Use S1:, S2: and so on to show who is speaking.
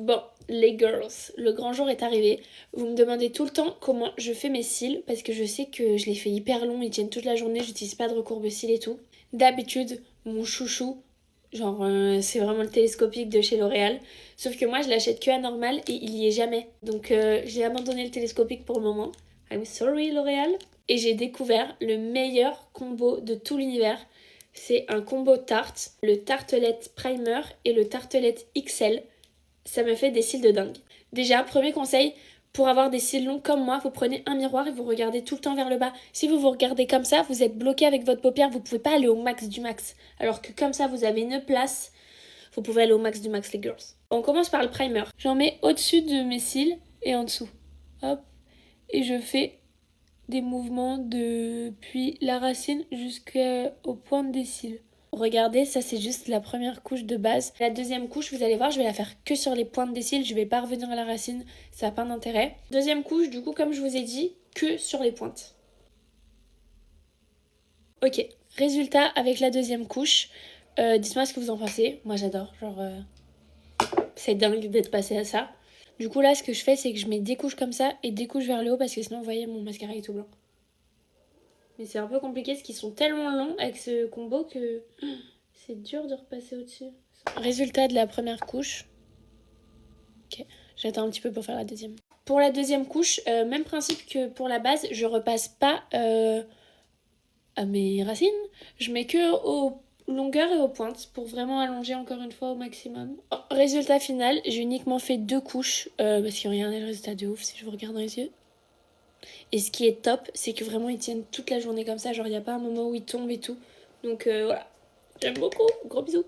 S1: Bon, les girls, le grand jour est arrivé. Vous me demandez tout le temps comment je fais mes cils parce que je sais que je les fais hyper longs, ils tiennent toute la journée, j'utilise pas de recourbe-cils et tout. D'habitude, mon chouchou, genre c'est vraiment le télescopique de chez L'Oréal. Sauf que moi je l'achète que à normal et il y est jamais. Donc j'ai abandonné le télescopique pour le moment. I'm sorry L'Oréal. Et j'ai découvert le meilleur combo de tout l'univers. C'est un combo tarte, le tartelette primer et le tartelette XL. Ça me fait des cils de dingue. Déjà, premier conseil, pour avoir des cils longs comme moi, vous prenez un miroir et vous regardez tout le temps vers le bas. Si vous vous regardez comme ça, vous êtes bloqué avec votre paupière, vous pouvez pas aller au max du max. Alors que comme ça, vous avez une place, vous pouvez aller au max du max les girls. On commence par le primer. J'en mets au-dessus de mes cils et en dessous. Hop. Et je fais des mouvements depuis la racine jusqu'aux pointes des cils. Regardez, ça c'est juste la première couche de base. La deuxième couche, vous allez voir, je vais la faire que sur les pointes des cils, je vais pas revenir à la racine, ça n'a pas d'intérêt. Deuxième couche, du coup, comme je vous ai dit, que sur les pointes. Ok, résultat avec la deuxième couche. Dites-moi ce que vous en pensez. Moi j'adore, genre c'est dingue d'être passé à ça. Du coup là, ce que je fais, c'est que je mets des couches comme ça et des couches vers le haut parce que sinon, vous voyez, mon mascara est tout blanc. Mais c'est un peu compliqué parce qu'ils sont tellement longs avec ce combo que c'est dur de repasser au-dessus. Résultat de la première couche. Ok, j'attends un petit peu pour faire la deuxième. Pour la deuxième couche, même principe que pour la base, je repasse pas à mes racines. Je mets que aux longueurs et aux pointes pour vraiment allonger encore une fois au maximum. Oh, résultat final, j'ai uniquement fait 2 couches parce que regardez le résultat de ouf si je vous regarde dans les yeux. Et ce qui est top, c'est que vraiment ils tiennent toute la journée comme ça, genre il n'y a pas un moment où ils tombent et tout. Donc voilà, j'aime beaucoup, gros bisous.